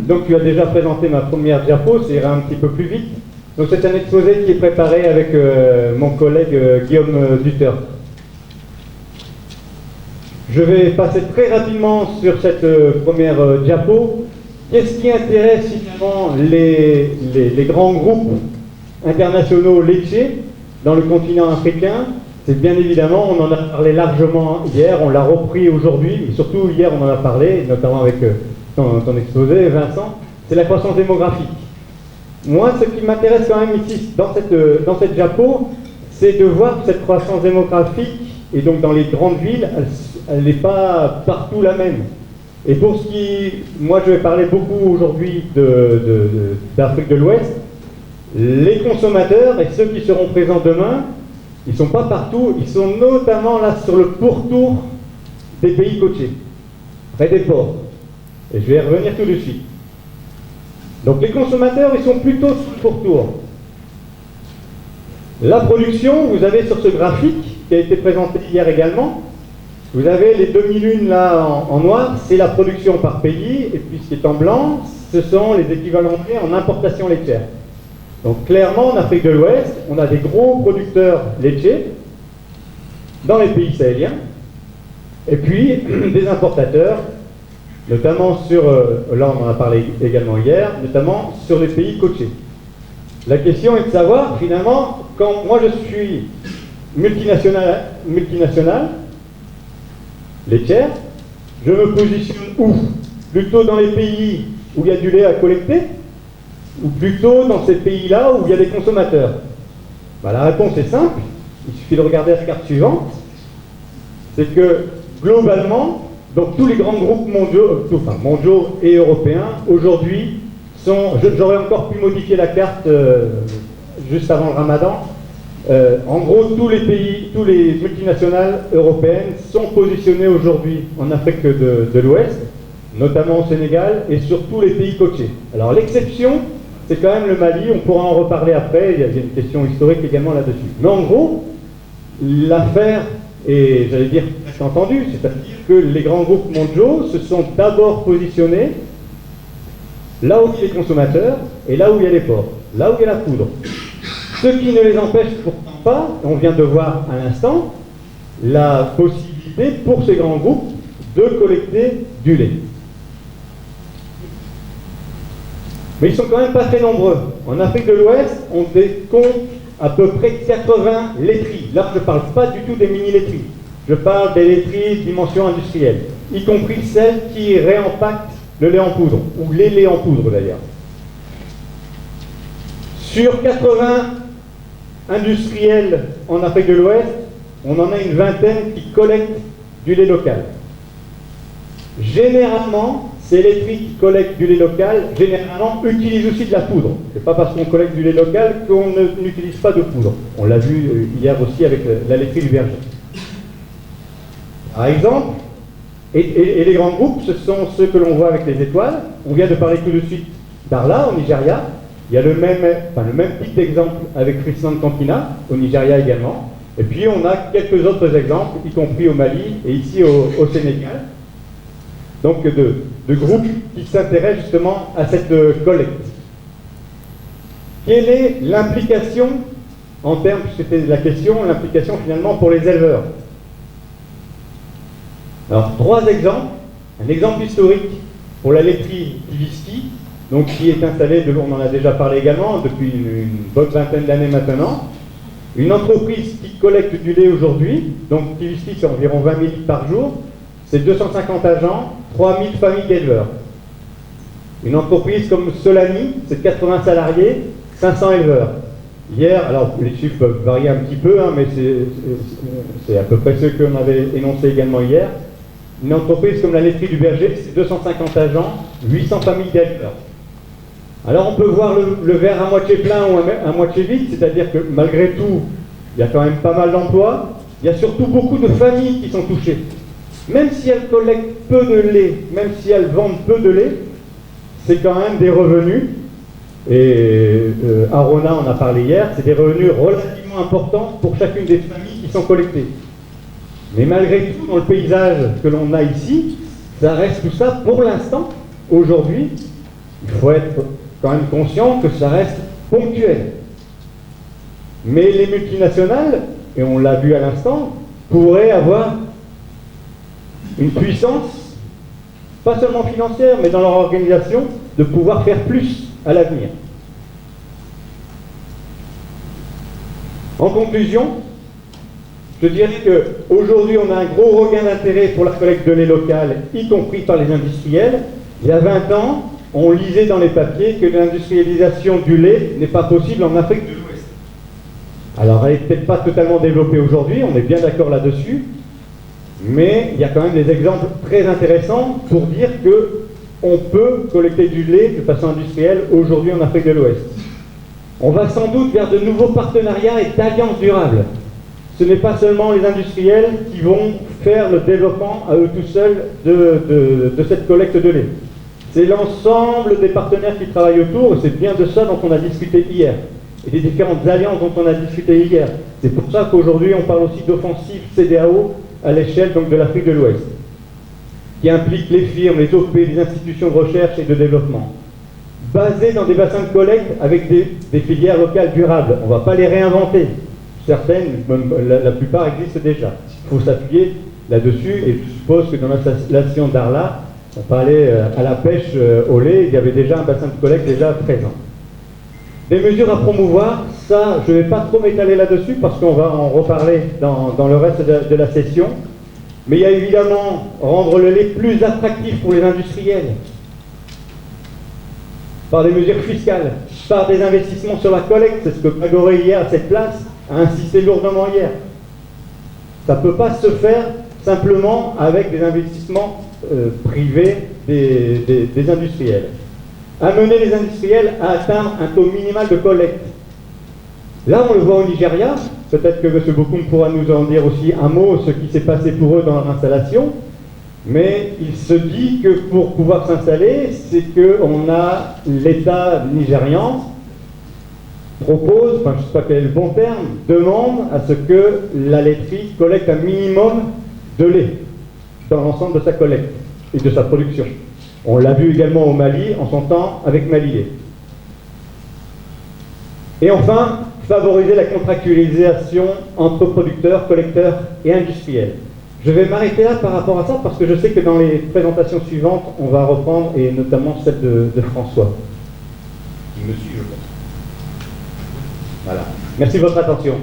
Donc tu as déjà présenté ma première diapo, ça ira un petit peu plus vite. Donc c'est un exposé qui est préparé avec mon collègue Guillaume Dutter. Je vais passer très rapidement sur cette première diapo. Qu'est-ce qui intéresse finalement les grands groupes internationaux laitiers dans le continent africain? C'est bien évidemment, on en a parlé largement hier, on l'a repris aujourd'hui, mais surtout hier on en a parlé, notamment avec ton exposé, Vincent, c'est la croissance démographique. Moi, ce qui m'intéresse quand même ici, dans cette diapo, c'est de voir que cette croissance démographique, et donc dans les grandes villes, elle n'est pas partout la même. Et pour ce qui, moi je vais parler beaucoup aujourd'hui d'Afrique de l'Ouest, les consommateurs et ceux qui seront présents demain, ils ne sont pas partout, ils sont notamment là sur le pourtour des pays côtiers, près des ports. Et je vais y revenir tout de suite. Donc les consommateurs, ils sont plutôt sur le pourtour. La production, vous avez sur ce graphique, qui a été présenté hier également, vous avez les demi-lunes là en noir, c'est la production par pays, et puis ce qui est en blanc, ce sont les équivalents en importation laitière. Donc clairement, en Afrique de l'Ouest, on a des gros producteurs laitiers dans les pays sahéliens, et puis des importateurs, notamment sur, là on en a parlé également hier, notamment sur les pays côtiers. La question est de savoir, finalement, quand moi je suis multinational laitière, je me positionne où? Plutôt dans les pays où il y a du lait à collecter, ou plutôt dans ces pays-là où il y a des consommateurs? Ben, la réponse est simple, il suffit de regarder la carte suivante, c'est que globalement, donc tous les grands groupes mondiaux et européens, aujourd'hui, j'aurais encore pu modifier la carte juste avant le Ramadan, en gros, tous les pays, tous les multinationales européennes sont positionnées aujourd'hui en Afrique de l'Ouest, notamment au Sénégal et sur tous les pays côtiers. Alors l'exception, c'est quand même le Mali, on pourra en reparler après, il y a une question historique également là-dessus. Mais en gros, l'affaire est, j'allais dire, entendue, c'est-à-dire que les grands groupes mondiaux se sont d'abord positionnés là où il y a les consommateurs et là où il y a les ports, là où il y a la poudre. Ce qui ne les empêche pourtant pas, on vient de voir à l'instant, la possibilité pour ces grands groupes de collecter du lait. Mais ils sont quand même pas très nombreux. En Afrique de l'Ouest, on décompte à peu près 80 laiteries. Là, je ne parle pas du tout des mini-laiteries. Je parle des laiteries de dimension industrielle, y compris celles qui réempactent le lait en poudre, ou les laits en poudre d'ailleurs. Sur 80 industriels en Afrique de l'Ouest, on en a une vingtaine qui collectent du lait local. Généralement, ces laiteries qui collectent du lait local, généralement, utilisent aussi de la poudre. Ce n'est pas parce qu'on collecte du lait local qu'on n'utilise pas de poudre. On l'a vu hier aussi avec la laiterie du berger. Par exemple, et les grands groupes, ce sont ceux que l'on voit avec les étoiles. On vient de parler tout de suite d'Arla, au Nigeria. Il y a le même type d'exemple avec Friesland Campina, au Nigeria également. Et puis on a quelques autres exemples, y compris au Mali et ici au Sénégal. Donc de groupes qui s'intéressent justement à cette collecte. Quelle est l'implication, en termes, c'était la question, l'implication finalement pour les éleveurs? Alors, 3 exemples. Un exemple historique pour la laiterie Kivisti, donc qui est installée, on en a déjà parlé également, depuis une bonne vingtaine d'années maintenant. Une entreprise qui collecte du lait aujourd'hui, donc Kivisti c'est environ 20 000 litres par jour, c'est 250 agents, 3 000 familles d'éleveurs. Une entreprise comme Solani, c'est 80 salariés, 500 éleveurs. Hier, alors les chiffres peuvent varier un petit peu, hein, mais c'est à peu près ce qu'on avait énoncé également hier. Une entreprise comme la laiterie du berger, c'est 250 agents, 800 familles d'éleveurs. Alors on peut voir le verre à moitié plein ou à moitié vide, c'est-à-dire que malgré tout, il y a quand même pas mal d'emplois, il y a surtout beaucoup de familles qui sont touchées. Même si elles collectent peu de lait, même si elles vendent peu de lait, c'est quand même des revenus, et Arona en a parlé hier, c'est des revenus relativement importants pour chacune des familles qui sont collectées. Mais malgré tout, dans le paysage que l'on a ici, ça reste tout ça, pour l'instant, aujourd'hui, Il faut être quand même conscient que ça reste ponctuel. Mais les multinationales, et on l'a vu à l'instant, pourraient avoir une puissance, pas seulement financière, mais dans leur organisation, de pouvoir faire plus à l'avenir. En conclusion, je dirais qu'aujourd'hui, on a un gros regain d'intérêt pour la collecte de lait local, y compris par les industriels. Il y a 20 ans, on lisait dans les papiers que l'industrialisation du lait n'est pas possible en Afrique de l'Ouest. Alors, elle n'est peut-être pas totalement développée aujourd'hui, on est bien d'accord là-dessus, mais il y a quand même des exemples très intéressants pour dire qu'on peut collecter du lait de façon industrielle aujourd'hui en Afrique de l'Ouest. On va sans doute vers de nouveaux partenariats et d'alliances durables. Ce n'est pas seulement les industriels qui vont faire le développement à eux tout seuls de cette collecte de lait. C'est l'ensemble des partenaires qui travaillent autour, et c'est bien de ça dont on a discuté hier, et des différentes alliances dont on a discuté hier. C'est pour ça qu'aujourd'hui on parle aussi d'offensive CDAO à l'échelle donc de l'Afrique de l'Ouest, qui implique les firmes, les OP, les institutions de recherche et de développement, basées dans des bassins de collecte avec des filières locales durables. On ne va pas les réinventer. Certaines, même la plupart existent déjà. Il faut s'appuyer là-dessus, et je suppose que dans l'installation d'Arla, on parlait à la pêche au lait, il y avait déjà un bassin de collecte déjà présent. Des mesures à promouvoir, ça, je ne vais pas trop m'étaler là-dessus parce qu'on va en reparler dans le reste de la session. Mais il y a évidemment rendre le lait plus attractif pour les industriels, par des mesures fiscales, par des investissements sur la collecte. C'est ce que Grégory hier à cette place a insisté lourdement hier. Ça ne peut pas se faire simplement avec des investissements privés des industriels. Amener les industriels à atteindre un taux minimal de collecte. Là, on le voit au Nigeria. Peut-être que M. Bokoum pourra nous en dire aussi un mot, ce qui s'est passé pour eux dans leur installation. Mais il se dit que pour pouvoir s'installer, c'est qu'on a l'État nigérian propose, enfin je ne sais pas quel est le bon terme, demande à ce que la laiterie collecte un minimum de lait dans l'ensemble de sa collecte et de sa production. On l'a vu également au Mali en son temps avec Malilait. Et enfin, favoriser la contractualisation entre producteurs, collecteurs et industriels. Je vais m'arrêter là par rapport à ça parce que je sais que dans les présentations suivantes, on va reprendre, et notamment celle de François, qui me suit, je pense. Voilà. Merci de votre attention.